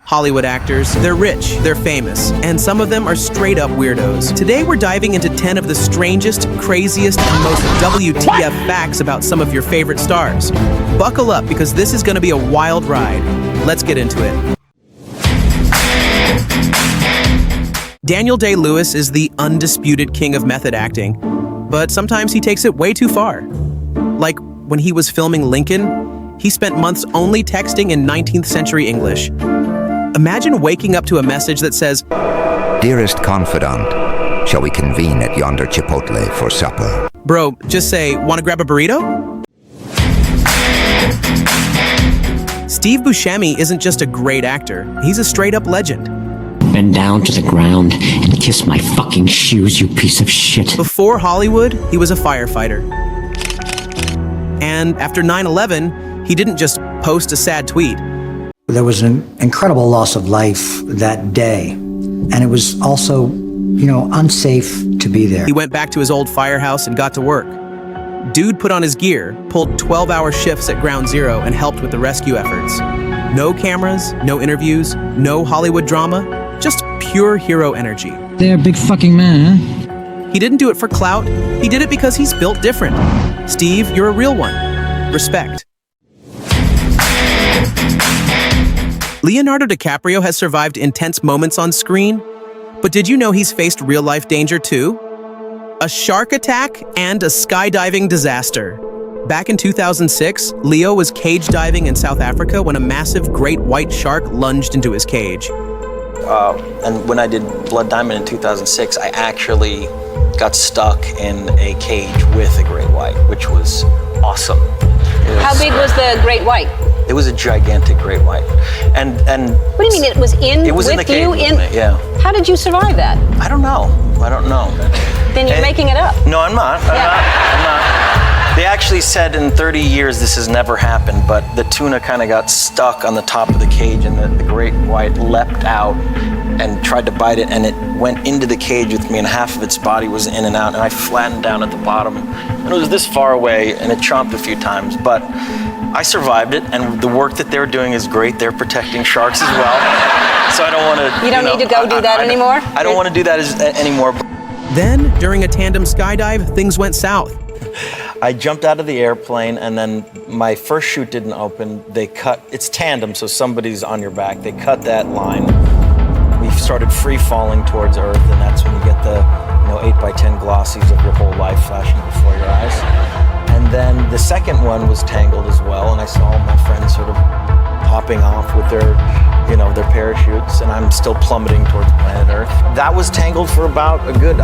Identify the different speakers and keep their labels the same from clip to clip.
Speaker 1: Hollywood actors. They're rich, they're famous, and some of them are straight up weirdos. Today we're diving into 10 of the strangest, craziest, and most WTF facts about some of your favorite stars. Buckle up because this is gonna be a wild ride. Let's get into it. Daniel Day-Lewis is the undisputed king of method acting, but sometimes he takes it way too far. Like when he was filming Lincoln, he spent months only texting in 19th century English. Imagine waking up to a message that says,
Speaker 2: "Dearest confidant, shall we convene at yonder Chipotle for supper?"
Speaker 1: Bro, just say, "Wanna grab a burrito?" Steve Buscemi isn't just a great actor, he's a straight-up legend.
Speaker 3: Bend down to the ground and kiss my fucking shoes, you piece of shit.
Speaker 1: Before Hollywood, he was a firefighter. And after 9/11, he didn't just post a sad tweet.
Speaker 4: There was an incredible loss of life that day, and it was also, unsafe to be there.
Speaker 1: He went back to his old firehouse and got to work. Dude put on his gear, pulled 12-hour shifts at Ground Zero, and helped with the rescue efforts. No cameras, no interviews, no Hollywood drama, just pure hero energy.
Speaker 5: They're a big fucking man, huh?
Speaker 1: He didn't do it for clout, he did it because he's built different. Steve, you're a real one. Respect. Leonardo DiCaprio has survived intense moments on screen, but did you know he's faced real-life danger too? A shark attack and a skydiving disaster. Back in 2006, Leo was cage diving in South Africa when a massive great white shark lunged into his cage.
Speaker 6: And when I did Blood Diamond in 2006, I actually got stuck in a cage with a great white, which was awesome.
Speaker 7: How big was the great white?
Speaker 6: It was a gigantic great white. And
Speaker 7: what do you mean it was in
Speaker 6: it was
Speaker 7: with
Speaker 6: in the cage
Speaker 7: you?
Speaker 6: with me, yeah.
Speaker 7: How did you survive that?
Speaker 6: I don't know.
Speaker 7: Then you're making it up.
Speaker 6: No, I'm not. I'm not. They actually said in 30 years this has never happened, but the tuna kind of got stuck on the top of the cage, and the great white leapt out and tried to bite it, and it went into the cage with me, and half of its body was in and out, and I flattened down at the bottom. And it was this far away, and it chomped a few times, but I survived it, and the work that they're doing is great. They're protecting sharks as well. So I don't want to...
Speaker 7: You don't need to go do that anymore?
Speaker 6: I don't want to do that anymore.
Speaker 1: Then, during a tandem skydive, things went south.
Speaker 6: I jumped out of the airplane, and then my first chute didn't open. They cut, it's tandem, so somebody's on your back. They cut that line. We started free falling towards Earth, and that's when you get the 8x10 glossies of your whole life flashing before your eyes. And then the second one was tangled as well, and I saw all my friends sort of popping off with their parachutes, and I'm still plummeting towards planet Earth. That was tangled for about a good,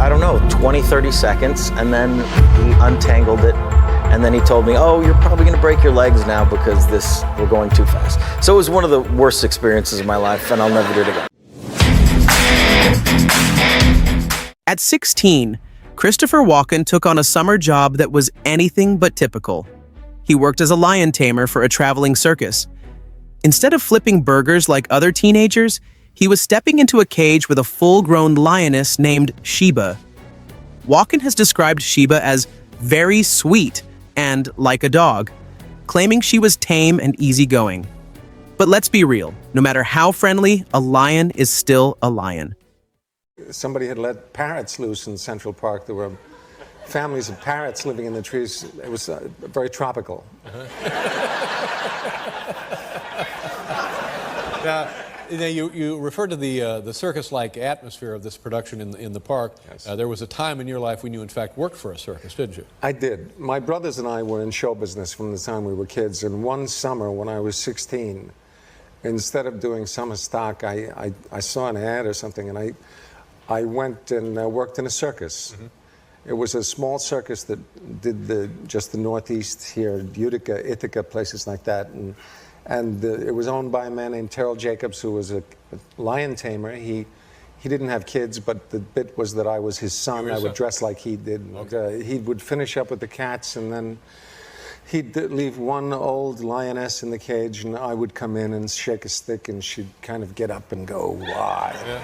Speaker 6: 20, 30 seconds, and then he untangled it, and then he told me, "Oh, you're probably gonna break your legs now because we're going too fast." So it was one of the worst experiences of my life, and I'll never do it again.
Speaker 1: At 16, Christopher Walken took on a summer job that was anything but typical. He worked as a lion tamer for a traveling circus. Instead of flipping burgers like other teenagers, he was stepping into a cage with a full-grown lioness named Sheba. Walken has described Sheba as very sweet and like a dog, claiming she was tame and easygoing. But let's be real, no matter how friendly, a lion is still a lion.
Speaker 8: Somebody had let parrots loose in Central Park. There were families of parrots living in the trees. It was very tropical.
Speaker 9: Now, you referred to the circus-like atmosphere of this production in the park.
Speaker 8: Yes.
Speaker 9: There was a time in your life when you, in fact, worked for a circus, didn't you?
Speaker 8: I did. My brothers and I were in show business from the time we were kids, and one summer when I was 16, instead of doing summer stock, I saw an ad or something, and I went and worked in a circus. Mm-hmm. It was a small circus that did just the Northeast here, Utica, Ithaca, places like that. And it was owned by a man named Terrell Jacobs, who was a lion tamer. He didn't have kids, but the bit was that I was his son. I would dress like he did. Okay. He would finish up with the cats, and then he'd leave one old lioness in the cage, and I would come in and shake a stick, and she'd kind of get up and go, "Why?" Yeah.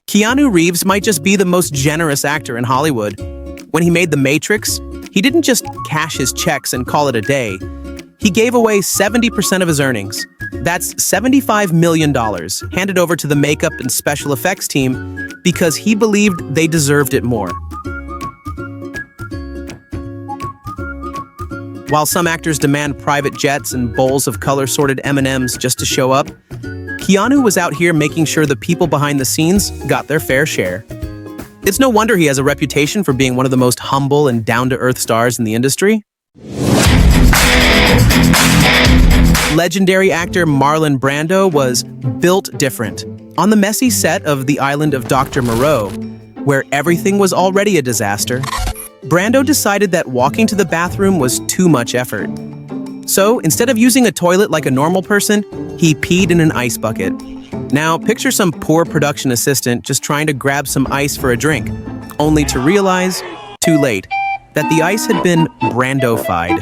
Speaker 1: Keanu Reeves might just be the most generous actor in Hollywood. When he made The Matrix, he didn't just cash his checks and call it a day. He gave away 70% of his earnings. That's $75 million, handed over to the makeup and special effects team because he believed they deserved it more. While some actors demand private jets and bowls of color-sorted M&Ms just to show up, Keanu was out here making sure the people behind the scenes got their fair share. It's no wonder he has a reputation for being one of the most humble and down-to-earth stars in the industry. Legendary actor Marlon Brando was built different. On the messy set of The Island of Dr. Moreau, where everything was already a disaster, Brando decided that walking to the bathroom was too much effort. So, instead of using a toilet like a normal person, he peed in an ice bucket. Now, picture some poor production assistant just trying to grab some ice for a drink, only to realize, too late, that the ice had been Brando-fied.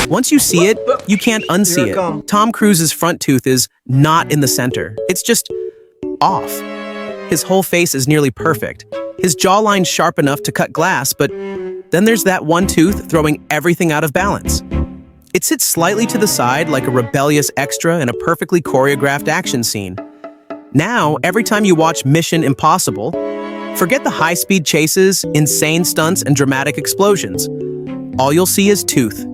Speaker 1: Once you see it, you can't unsee it. Tom Cruise's front tooth is not in the center. It's just off. His whole face is nearly perfect. His jawline's sharp enough to cut glass, but then there's that one tooth throwing everything out of balance. It sits slightly to the side like a rebellious extra in a perfectly choreographed action scene. Now, every time you watch Mission Impossible, forget the high-speed chases, insane stunts, and dramatic explosions. All you'll see is tooth.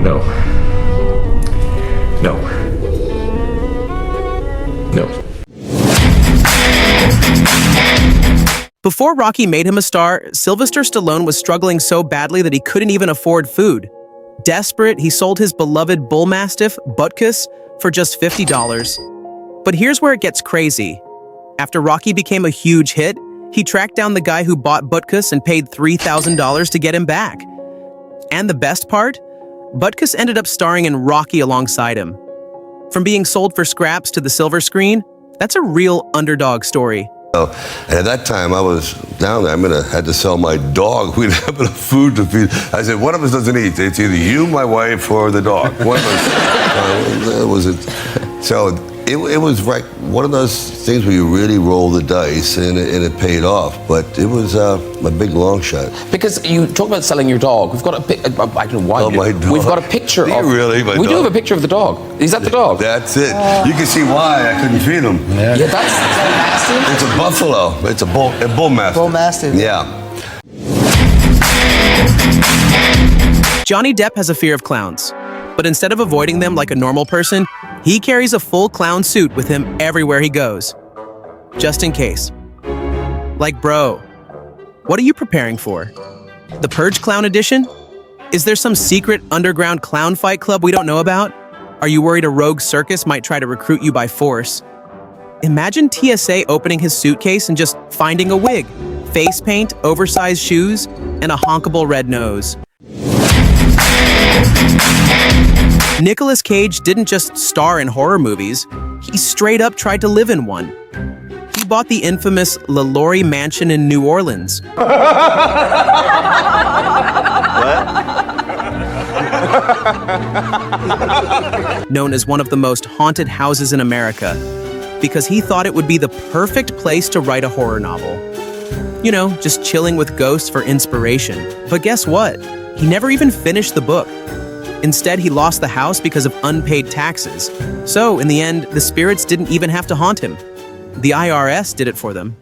Speaker 10: No. No. No.
Speaker 1: Before Rocky made him a star, Sylvester Stallone was struggling so badly that he couldn't even afford food. Desperate, he sold his beloved bull mastiff, Butkus, for just $50. But here's where it gets crazy. After Rocky became a huge hit, he tracked down the guy who bought Butkus and paid $3,000 to get him back. And the best part? Butkus ended up starring in Rocky alongside him. From being sold for scraps to the silver screen, that's a real underdog story.
Speaker 11: And at that time, I was down there. I had to sell my dog. We didn't have enough food to feed. I said, one of us doesn't eat. It's either you, my wife, or the dog. One of us. So it was like one of those things where you really roll the dice, and it paid off. But it was a big long shot.
Speaker 10: Because you talk about selling your dog. We've got I don't know why.
Speaker 11: My dog.
Speaker 10: We've got a picture of.
Speaker 11: Really, my
Speaker 10: we
Speaker 11: dog.
Speaker 10: do have a picture of the dog. Is that the dog?
Speaker 11: That's it. You can see why I couldn't feed him.
Speaker 10: Yeah, that's massive.
Speaker 11: It's a buffalo. It's a bull mastiff.
Speaker 12: Bull mastiff.
Speaker 11: Yeah.
Speaker 1: Johnny Depp has a fear of clowns, but instead of avoiding them like a normal person, he carries a full clown suit with him everywhere he goes. Just in case. Like, bro, what are you preparing for? The Purge Clown Edition? Is there some secret underground clown fight club we don't know about? Are you worried a rogue circus might try to recruit you by force? Imagine TSA opening his suitcase and just finding a wig, face paint, oversized shoes, and a honkable red nose. Nicolas Cage didn't just star in horror movies, he straight up tried to live in one. He bought the infamous LaLaurie Mansion in New Orleans. Known as one of the most haunted houses in America, because he thought it would be the perfect place to write a horror novel. You know, just chilling with ghosts for inspiration. But guess what? He never even finished the book. Instead, he lost the house because of unpaid taxes. So, in the end, the spirits didn't even have to haunt him. The IRS did it for them.